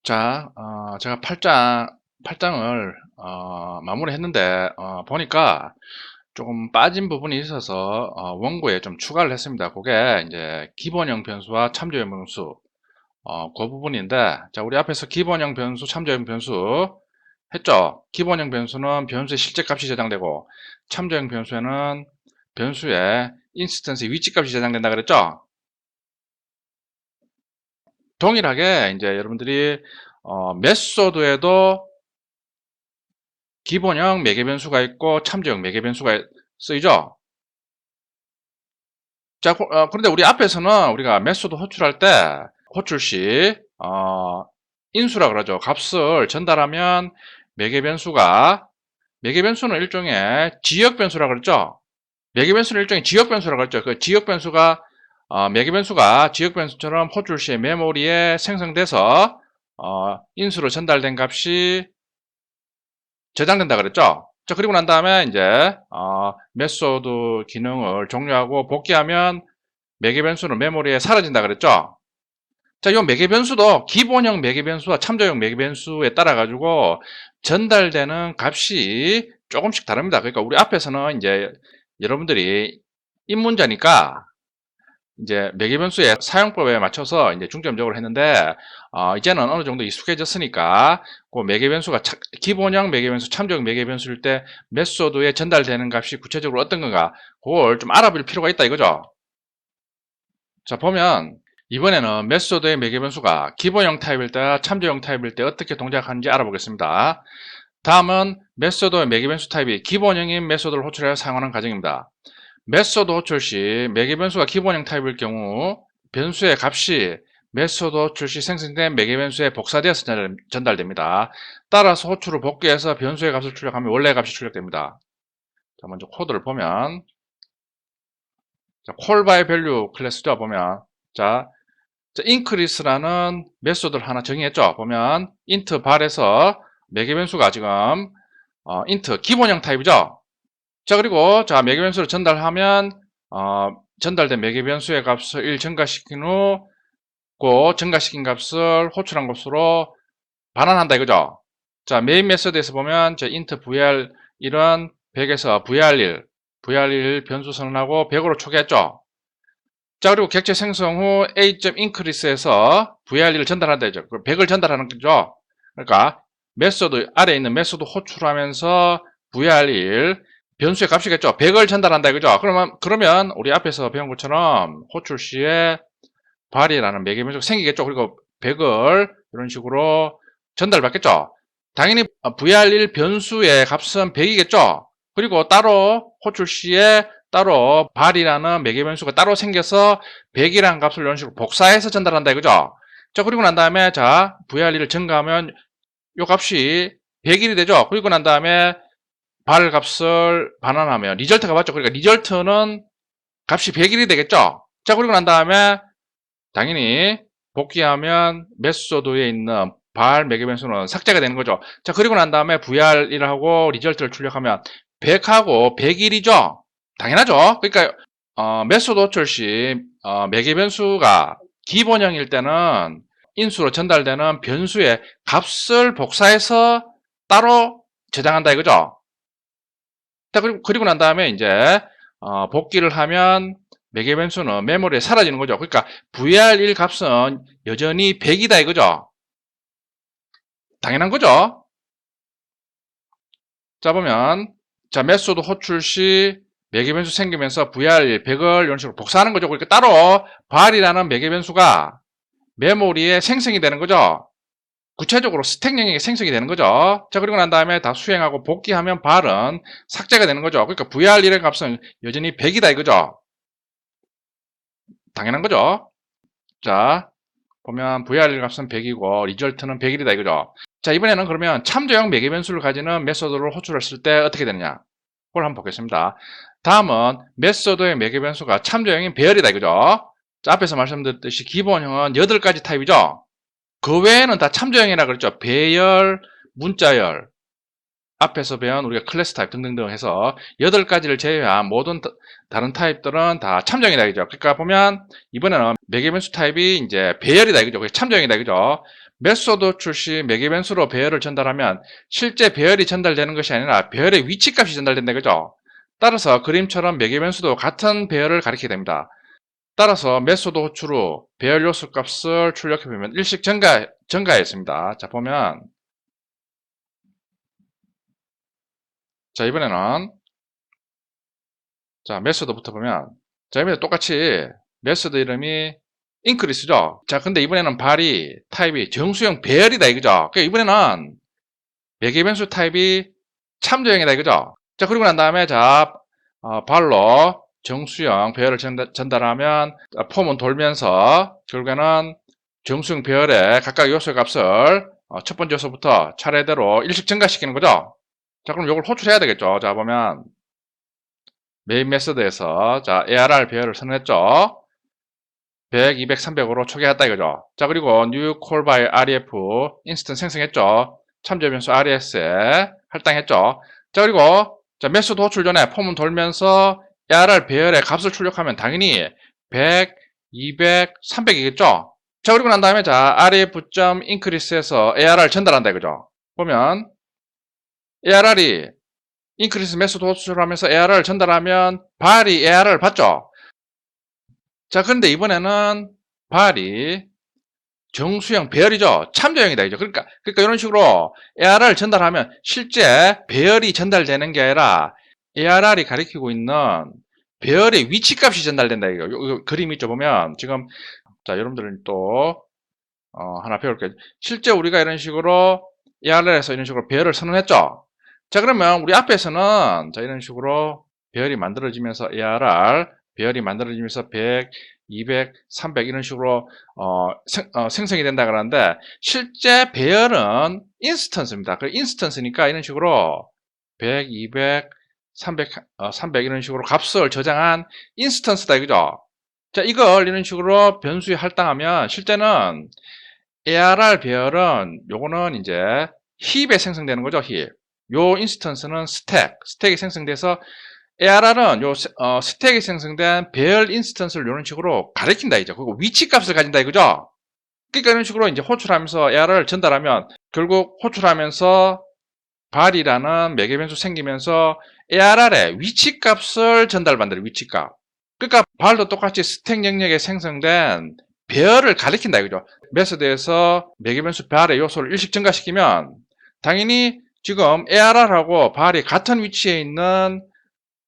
자, 제가 8장을 마무리했는데 보니까 조금 빠진 부분이 있어서 원고에 좀 추가를 했습니다. 그게 이제 기본형 변수와 참조형 변수 그 부분인데, 자, 우리 앞에서 기본형 변수, 참조형 변수 했죠. 기본형 변수는 변수의 실제 값이 저장되고, 참조형 변수에는 변수의 인스턴스 위치 값이 저장된다 그랬죠. 동일하게 이제 여러분들이 메소드에도 기본형 매개 변수가 있고 참조형 매개 변수가 쓰이죠. 자, 그런데 우리 앞에서는 우리가 메소드 호출할 때 호출 시 인수라 그러죠. 값을 전달하면 매개 변수는 일종의 지역 변수라 그랬죠. 매개 변수는 일종의 지역 변수라 그랬죠. 그 지역 변수가 매개 변수가 지역 변수처럼 호출 시에 메모리에 생성돼서 인수로 전달된 값이 저장된다 그랬죠. 자, 그리고 난 다음에 이제 메소드 기능을 종료하고 복귀하면 매개 변수는 메모리에 사라진다 그랬죠. 자, 이 매개 변수도 기본형 매개 변수와 참조형 매개 변수에 따라 가지고 전달되는 값이 조금씩 다릅니다. 그러니까 우리 앞에서는 이제 여러분들이 입문자니까 이제 매개 변수의 사용법에 맞춰서 이제 중점적으로 했는데 이제는 어느 정도 익숙해졌으니까 그 매개 변수가 기본형 매개 변수, 참조형 매개 변수일 때 메소드에 전달되는 값이 구체적으로 어떤 건가 그걸 좀 알아볼 필요가 있다 이거죠. 자, 보면 이번에는 메소드의 매개 변수가 기본형 타입일 때와 참조형 타입일 때 어떻게 동작하는지 알아보겠습니다. 다음은 메소드의 매개 변수 타입이 기본형인 메소드를 호출하여 사용하는 과정입니다. 메소드 호출 시 매개 변수가 기본형 타입일 경우 변수의 값이 메소드 호출 시 생성된 매개 변수에 복사되어서 전달됩니다. 따라서 호출을 복귀해서 변수의 값을 출력하면 원래 값이 출력됩니다. 자, 먼저 코드를 보면 콜 바이 밸류 클래스죠. 보면 자, increase라는 메소드를 하나 정의했죠. 보면 int 발에서 매개 변수가 지금 int 기본형 타입이죠. 자, 그리고 자 매개 변수를 전달하면 전달된 매개 변수의 값을 1 증가시킨 후 그 증가시킨 값을 호출한 값으로 반환한다 이거죠. 자, 메인 메소드에서 보면 int var1은 100에서 var1 변수 선언하고 100으로 초기했죠. 자, 그리고 객체 생성 후 a.increase에서 var1을 전달한다 이죠. 100을 전달하는 거죠. 그러니까 메소드 아래에 있는 메소드 호출하면서 var1 변수의 값이겠죠. 100을 전달한다 이거죠. 그러면 우리 앞에서 배운 것처럼 호출 시에 발이라는 매개 변수가 생기겠죠. 그리고 100을 이런 식으로 전달받겠죠. 당연히 var1 변수의 값은 100이겠죠. 그리고 따로 호출 시에 따로 발이라는 매개 변수가 따로 생겨서 100이라는 값을 이런 식으로 복사해서 전달한다 이거죠. 자, 그리고 난 다음에 자 var1을 증가하면 이 값이 100일이 되죠. 그리고 난 다음에 발 값을 반환하면 리절트가 맞죠. 그러니까 리절트는 값이 100일이 되겠죠. 자, 그리고 난 다음에 당연히 복귀하면 메소드에 있는 발 매개 변수는 삭제가 되는 거죠. 자, 그리고 난 다음에 var1 하고 리절트를 출력하면 100하고 100일이죠. 당연하죠. 그러니까 메소드 호출 시 매개 변수가 기본형일 때는 인수로 전달되는 변수의 값을 복사해서 따로 저장한다 이거죠. 자, 그리고 난 다음에 이제 복귀를 하면 매개 변수는 메모리에 사라지는 거죠. 그러니까 var1 값은 여전히 100이다 이거죠. 당연한 거죠. 자, 보면 자 메소드 호출 시 매개 변수 생기면서 var1 100을 이런 식으로 복사하는 거죠. 그러니까 따로 var이라는 매개 변수가 메모리에 생성이 되는 거죠. 구체적으로 스택 영역에 생성이 되는 거죠. 자, 그리고 난 다음에 다 수행하고 복귀하면 발은 삭제가 되는 거죠. 그러니까 var1의 값은 여전히 100이다 이거죠. 당연한 거죠. 자, 보면 var 값은 100이고 리절트는 100일이다 이거죠. 자, 이번에는 그러면 참조형 매개 변수를 가지는 메소드를 호출했을 때 어떻게 되느냐 그걸 한번 보겠습니다. 다음은 메소드의 매개 변수가 참조형인 배열이다 이거죠. 자, 앞에서 말씀드렸듯이 기본형은 8가지 타입이죠. 그 외에는 다 참조형이라 그랬죠. 배열, 문자열, 앞에서 배운 우리가 클래스 타입 등등등 해서 8가지를 제외한 모든 다른 타입들은 다 참조형이다 이거죠. 그러니까 보면 이번에는 매개 변수 타입이 이제 배열이다 이거죠. 참조형이다 이거죠. 메소드 출시 매개변수로 배열을 전달하면 실제 배열이 전달되는 것이 아니라 배열의 위치값이 전달된다 그죠? 따라서 그림처럼 매개변수도 같은 배열을 가리키게 됩니다. 따라서 메소드 호출 후 배열 요소 값을 출력해보면 일식 증가했습니다. 자, 보면 자, 이번에는 자, 메소드부터 보면 자, 이번에 똑같이 메소드 이름이 increase죠. 자, 근데 이번에는 발이 타입이 정수형 배열이다 이거죠. 그러니까 이번에는 매개변수 타입이 참조형이다 이거죠. 자, 그리고 난 다음에 자, 발로 정수형 배열을 전달하면 폼은 돌면서 결국에는 정수형 배열의 각각 요소의 값을 첫 번째 요소부터 차례대로 일식 증가시키는 거죠. 자, 그럼 이걸 호출해야 되겠죠. 자, 보면 메인 메서드에서 자, ARR 배열을 선언했죠. 100, 200, 300으로 초기화했다 이거죠. 자, 그리고 new call by ref 인스턴스 생성했죠. 참조 변수 res에 할당했죠. 자, 그리고 자, 메소드 호출 전에 폼은 돌면서 ARR 배열의 값을 출력하면 당연히 100, 200, 300이겠죠. 자, 그리고 난 다음에 자, ref.increase에서 ARR 전달한다 이거죠. 보면 ARR이 increase 메소드 호출하면서 ARR을 전달하면 발이 ARR을 받죠. 자, 그런데 이번에는 발이 정수형 배열이죠. 참조형이다 이죠. 그러니까 이런 식으로 ARR을 전달하면 실제 배열이 전달되는 게 아니라 ARR이 가리키고 있는 배열의 위치값이 전달된다 이거. 요 그림 있죠. 보면 지금 자, 여러분들은 또 하나 배울게요. 실제 우리가 이런 식으로 ARR에서 이런 식으로 배열을 선언했죠. 자, 그러면 우리 앞에서는 자, 이런 식으로 배열이 만들어지면서 ARR 배열이 만들어지면서 100, 200, 300 이런 식으로 생성이 된다 그러는데 실제 배열은 인스턴스입니다. 그 인스턴스니까 이런 식으로 100, 200, 300, 300 이런 식으로 값을 저장한 인스턴스다 이거죠. 자, 이걸 이런 식으로 변수에 할당하면 실제는 ARR 배열은 요거는 이제 힙에 생성되는 거죠. 힙. 요 인스턴스는 스택이 생성돼서 ARR은 요 스택이 생성된 배열 인스턴스를 이런 식으로 가리킨다 이죠. 그리고 위치값을 가진다 이거죠. 그러니까 이런 식으로 이제 호출하면서 ARR을 전달하면 결국 호출하면서 발이라는 매개변수 생기면서 ARR의 위치값을 전달받는다. 위치값. 그러니까 발도 똑같이 스택 영역에 생성된 배열을 가리킨다 이거죠. 메소드에서 매개변수 발의 요소를 일식 증가시키면 당연히 지금 ARR하고 발이 같은 위치에 있는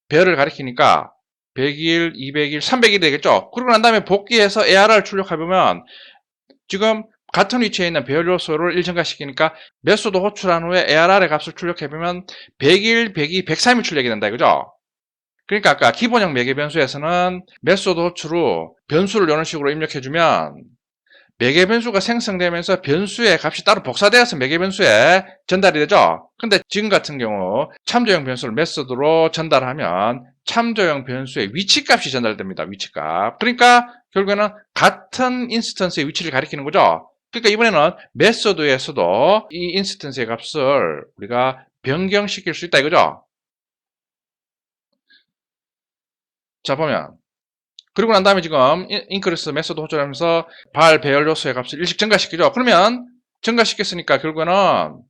배열을 가리키니까 100일, 200일, 300일 되겠죠. 그러고 난 다음에 복귀해서 ARR을 출력해보면 지금 같은 위치에 있는 배열 요소를 1 증가시키니까 메소드 호출한 후에 ARR의 값을 출력해보면 100일, 102, 103일 출력이 된다 이거죠. 그러니까 아까 기본형 매개 변수에서는 메소드 호출 후 변수를 이런 식으로 입력해주면 매개 변수가 생성되면서 변수의 값이 따로 복사되어서 매개 변수에 전달이 되죠. 근데 지금 같은 경우 참조형 변수를 메소드로 전달하면 참조형 변수의 위치값이 전달됩니다. 위치값. 그러니까 결국에는 같은 인스턴스의 위치를 가리키는 거죠. 그러니까 이번에는 메소드에서도 이 인스턴스의 값을 우리가 변경시킬 수 있다 이거죠. 자, 보면 그리고 난 다음에 지금 인크리스 메소드 호출하면서 발 배열 요소의 값을 일식 증가시키죠. 그러면 증가시켰으니까 결국에는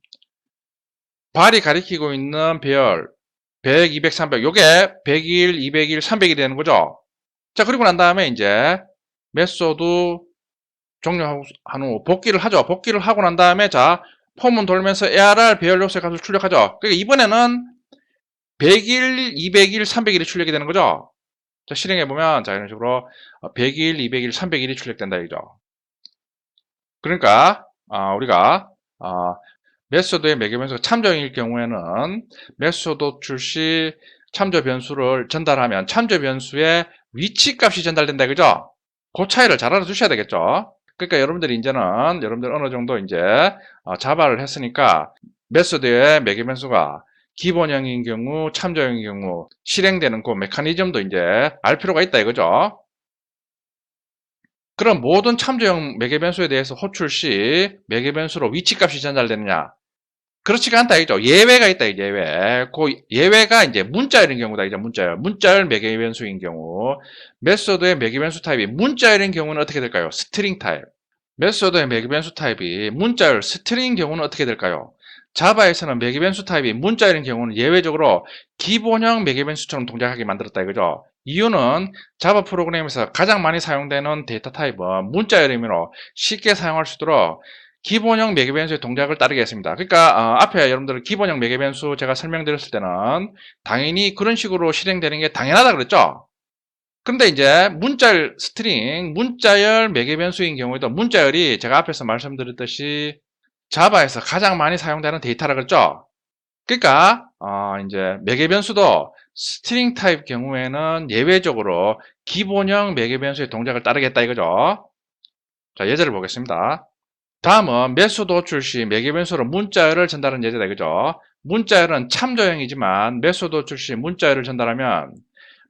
발이 가리키고 있는 배열 100, 200, 300 요게 100일, 200일, 300일이 되는 거죠. 자, 그리고 난 다음에 이제 메소드 종료한 후 복귀를 하죠. 복귀를 하고 난 다음에 자, 폼은 돌면서 ARR 배열 요소의 값을 출력하죠. 그러니까 이번에는 100일, 200일, 300일이 출력이 되는 거죠. 자, 실행해보면, 자, 이런 식으로 100일, 200일, 300일이 출력된다, 이죠. 그러니까, 우리가, 메소드의 매개 변수가 참조형일 경우에는 메소드 출시 참조 변수를 전달하면 참조 변수의 위치 값이 전달된다, 그죠? 그 차이를 잘 알아두셔야 되겠죠? 그러니까 여러분들이 이제는, 여러분들 어느 정도 이제, 자바를 했으니까, 메소드의 매개 변수가 기본형인 경우, 참조형인 경우 실행되는 그 메커니즘도 이제 알 필요가 있다 이거죠. 그럼 모든 참조형 매개변수에 대해서 호출 시 매개변수로 위치값이 전달되느냐? 그렇지가 않다 이죠. 예외가 있다 이제 예외. 그 예외가 이제 문자열인 경우다 이제 문자열 매개변수인 경우 메소드의 매개변수 타입이 문자열인 경우는 어떻게 될까요? 스트링 타입. 메소드의 매개변수 타입이 문자열 스트링인 경우는 어떻게 될까요? 자바에서는 매개변수 타입이 문자열인 경우는 예외적으로 기본형 매개변수처럼 동작하게 만들었다 이거죠. 이유는 자바 프로그램에서 가장 많이 사용되는 데이터 타입은 문자열이므로 쉽게 사용할 수 있도록 기본형 매개변수의 동작을 따르게 했습니다. 그러니까 앞에 여러분들 기본형 매개변수 제가 설명드렸을 때는 당연히 그런 식으로 실행되는 게 당연하다 그랬죠. 근데 이제 문자열 스트링, 문자열 매개변수인 경우에도 문자열이 제가 앞에서 말씀드렸듯이 자바에서 가장 많이 사용되는 데이터라 그랬죠. 그러니까 이제 매개변수도 스트링 타입 경우에는 예외적으로 기본형 매개변수의 동작을 따르겠다 이거죠. 자, 예제를 보겠습니다. 다음은 메소드 호출 시 매개변수로 문자열을 전달하는 예제다 이거죠. 문자열은 참조형이지만 메소드 호출 시 문자열을 전달하면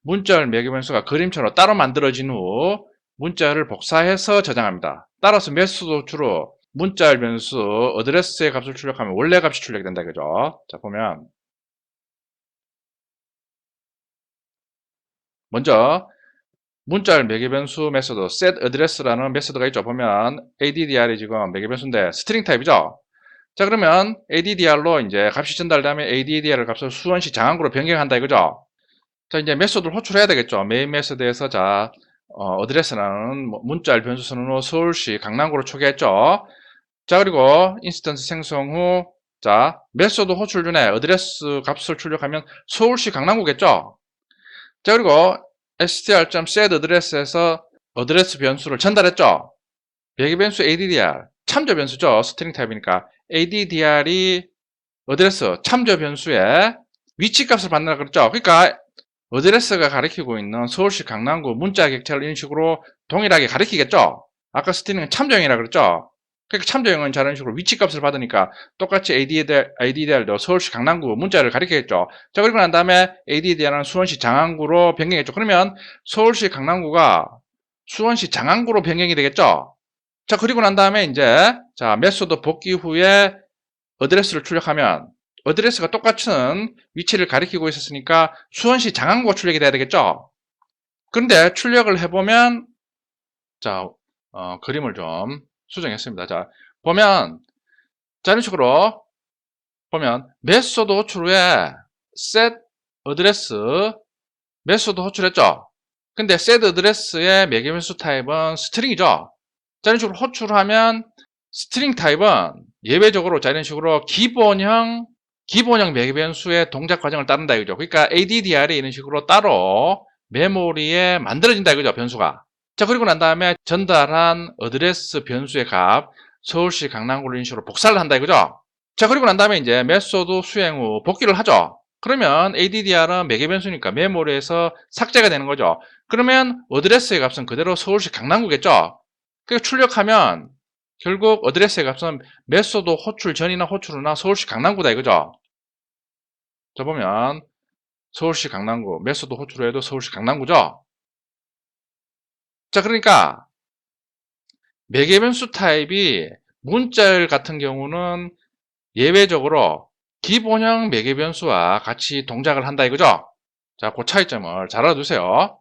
문자열 매개변수가 그림처럼 따로 만들어진 후 문자열을 복사해서 저장합니다. 따라서 메소드 호출로 문자열 변수 어드레스의 값을 출력하면 원래 값이 출력이 된다 이거죠. 자, 보면 먼저 문자열 매개변수 메소드 setAddress라는 메소드가 있죠. 보면 addr이 지금 매개변수인데 스트링 타입이죠. 자, 그러면 addr로 이제 값이 전달되면 addr 값을 수원시 장항구로 변경한다 이거죠. 자, 이제 메소드를 호출해야 되겠죠. 메인 메소드에서 자, 어드레스라는 문자열 변수 선언 후 서울시 강남구로 초기했죠. 자, 그리고 인스턴스 생성 후, 자, 메소드 호출 전에 어드레스 값을 출력하면 서울시 강남구겠죠. 자, 그리고 str.setAddress에서 어드레스 변수를 전달했죠. 배기 변수 addr, 참조 변수죠. 스트링 타입이니까 addr이 어드레스 참조 변수의 위치 값을 받는다 그랬죠. 그러니까 어드레스가 가리키고 있는 서울시 강남구 문자 객체를 이런 식으로 동일하게 가리키겠죠. 아까 스트링은 참조형이라 그랬죠. 그러니까 참조형은 저런 식으로 위치 값을 받으니까 똑같이 addr도 서울시 강남구 문자를 가리키겠죠. 자, 그리고 난 다음에 addr은 수원시 장안구로 변경했죠. 그러면 서울시 강남구가 수원시 장안구로 변경이 되겠죠. 자, 그리고 난 다음에 이제 자, 메소드 복귀 후에 어드레스를 출력하면 어드레스가 똑같은 위치를 가리키고 있었으니까 수원시 장안구가 출력이 돼야 되겠죠. 그런데 출력을 해보면 자, 그림을 좀 수정했습니다. 자, 보면 자, 이런 식으로 보면 메소드 호출 후에 set 어드레스 메소드 호출했죠. 근데 set 어드레스의 매개변수 타입은 스트링이죠. 자, 이런 식으로 호출하면 스트링 타입은 예외적으로 자, 이런 식으로 기본형 매개변수의 동작 과정을 따른다 이거죠. 그러니까 addr이 이런 식으로 따로 메모리에 만들어진다 이거죠, 변수가. 자, 그리고 난 다음에 전달한 어드레스 변수의 값 서울시 강남구를 이런 식으로 복사를 한다 이거죠. 자, 그리고 난 다음에 이제 메소드 수행 후 복귀를 하죠. 그러면 addr은 매개변수니까 메모리에서 삭제가 되는 거죠. 그러면 어드레스의 값은 그대로 서울시 강남구겠죠. 그러니까 출력하면 결국 어드레스의 값은 메소드 호출 전이나 호출 후나 서울시 강남구다 이거죠. 자, 보면 서울시 강남구 메소드 호출 후에도 서울시 강남구죠. 자, 그러니까 매개변수 타입이 문자열 같은 경우는 예외적으로 기본형 매개변수와 같이 동작을 한다 이거죠. 자, 그 차이점을 잘 알아두세요.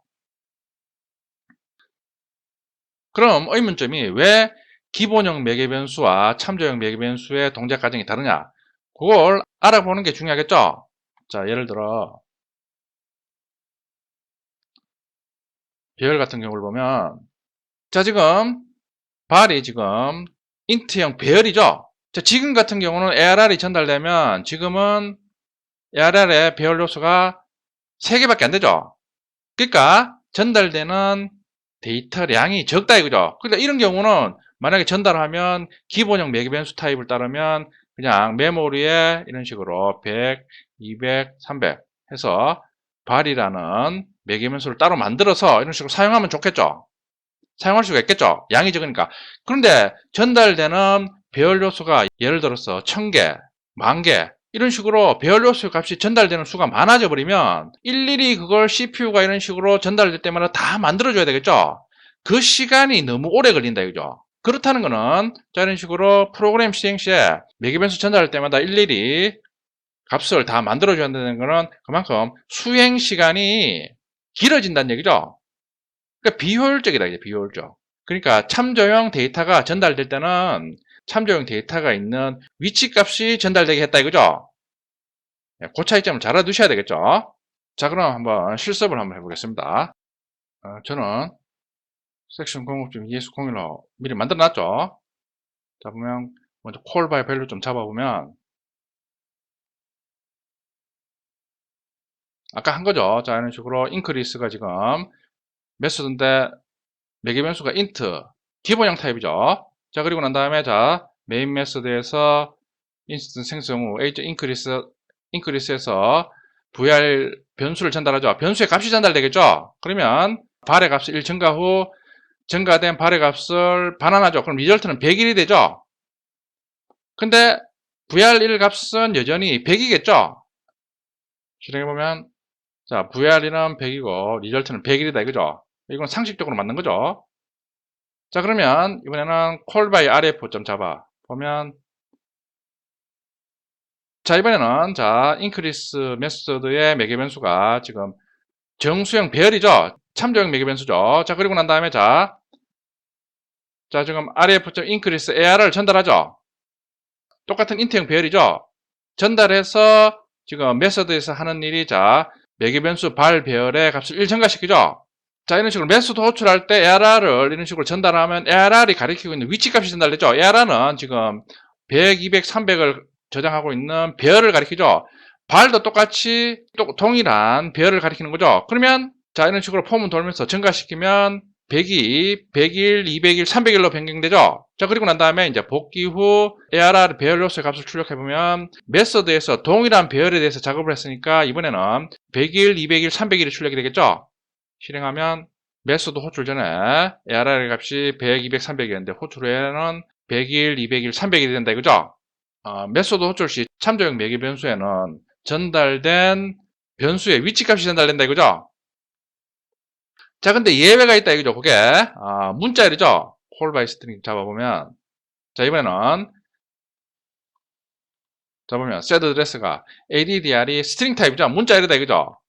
그럼 의문점이 왜 기본형 매개변수와 참조형 매개변수의 동작 과정이 다르냐? 그걸 알아보는 게 중요하겠죠. 자, 예를 들어 배열 같은 경우를 보면 자, 지금 발이 지금 인트형 배열이죠. 자, 지금 같은 경우는 ARR이 전달되면 지금은 ARR의 배열 요소가 3개밖에 안 되죠. 그러니까 전달되는 데이터량이 적다 이거죠. 그러니까 이런 경우는 만약에 전달하면 기본형 매개변수 타입을 따르면 그냥 메모리에 이런 식으로 100, 200, 300 해서 발이라는 매개변수를 따로 만들어서 이런 식으로 사용하면 좋겠죠. 사용할 수가 있겠죠. 양이 적으니까. 그런데 전달되는 배열 요소가 예를 들어서 1000개, 10,000개 이런 식으로 배열 요소 값이 전달되는 수가 많아져 버리면 일일이 그걸 CPU가 이런 식으로 전달될 때마다 다 만들어줘야 되겠죠. 그 시간이 너무 오래 걸린다 이거죠. 그렇다는 거는 자, 이런 식으로 프로그램 시행 시에 매개변수 전달할 때마다 일일이 값을 다 만들어줘야 된다는 거는 그만큼 수행 시간이 길어진다는 얘기죠. 그러니까 비효율적이다 이제 비효율적. 그러니까 참조형 데이터가 전달될 때는 참조형 데이터가 있는 위치값이 전달되게 했다 이거죠. 그 차이점을 잘 알아두셔야 되겠죠. 자, 그럼 한번 실습을 한번 해보겠습니다. 저는 섹션 공급중 ES01로 미리 만들어 놨죠. 자, 보면 먼저 call by value 좀 잡아보면 아까 한 거죠. 자, 이런 식으로 increase가 지금 메소드인데 매개 변수가 int 기본형 타입이죠. 자, 그리고 난 다음에 자 메인 메소드에서 인스턴스 생성 후 increase에서 var 변수를 전달하죠. 변수의 값이 전달되겠죠. 그러면 발의 값을 1 증가 후 증가된 발의 값을 반환하죠. 그럼 리절트는 100일이 되죠. 근데 var1 값은 여전히 100이겠죠. 실행해보면 자 var1은 100이고 리절트는 100일이다 이거죠. 이건 상식적으로 맞는 거죠. 자, 그러면 이번에는 call by rf 좀 잡아 보면 자, 이번에는 자 increase 메소드의 매개 변수가 지금 정수형 배열이죠. 참조형 매개 변수죠. 자, 그리고 난 다음에 자 지금 rf.increase ar를 전달하죠. 똑같은 int형 배열이죠. 전달해서 지금 메소드에서 하는 일이 자 매개 변수 발 배열의 값을 1 증가시키죠. 자, 이런 식으로 메소드 호출할 때 ARR을 이런 식으로 전달하면 ARR이 가리키고 있는 위치값이 전달되죠. ARR은 지금 100, 200, 300을 저장하고 있는 배열을 가리키죠. 발도 똑같이 동일한 배열을 가리키는 거죠. 그러면 자, 이런 식으로 폼을 돌면서 증가시키면 102, 100일, 200일, 300일로 변경되죠. 자, 그리고 난 다음에 이제 복귀 후 ARR 배열 요소의 값을 출력해보면 메소드에서 동일한 배열에 대해서 작업을 했으니까 이번에는 100일, 200일, 300일이 출력이 되겠죠. 실행하면 메소드 호출 전에 ARR 값이 100, 200, 300이었는데 호출 후에는 100일, 200일, 300일이 된다 이거죠. 메소드 호출 시 참조형 매개 변수에는 전달된 변수의 위치값이 전달된다 이거죠. 자, 근데 예외가 있다 이거죠. 그게 문자열이죠. call by string 잡아보면 자, 이번에는 잡으면 set address가 addr이 string 타입이죠. 문자열이다 이거죠.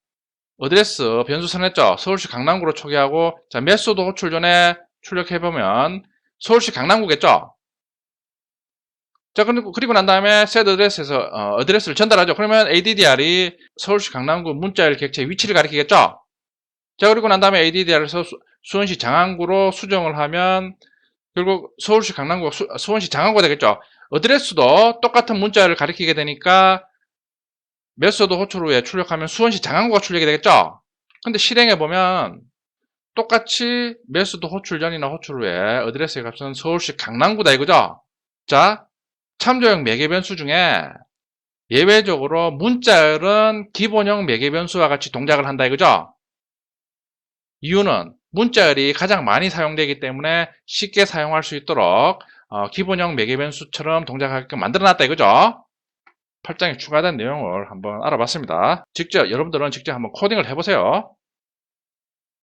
어드레스 변수 선했죠. 서울시 강남구로 초기하고 자 메소드 호출 전에 출력해보면 서울시 강남구겠죠. 자, 그리고 난 다음에 set address에서 어드레스를 전달하죠. 그러면 addr이 서울시 강남구 문자열 객체의 위치를 가리키겠죠. 자, 그리고 난 다음에 addr을 수원시 장안구로 수정을 하면 결국 서울시 강남구 수원시 장안구가 되겠죠. 어드레스도 똑같은 문자열을 가리키게 되니까 메소드 호출 후에 출력하면 수원시 장안구가 출력이 되겠죠. 근데 실행해보면 똑같이 메소드 호출 전이나 호출 후에 어드레스의 값은 서울시 강남구다 이거죠. 자, 참조형 매개 변수 중에 예외적으로 문자열은 기본형 매개 변수와 같이 동작을 한다 이거죠. 이유는 문자열이 가장 많이 사용되기 때문에 쉽게 사용할 수 있도록 기본형 매개 변수처럼 동작하게끔 만들어 놨다 이거죠. 8장에 추가된 내용을 한번 알아봤습니다. 여러분들은 직접 한번 코딩을 해보세요.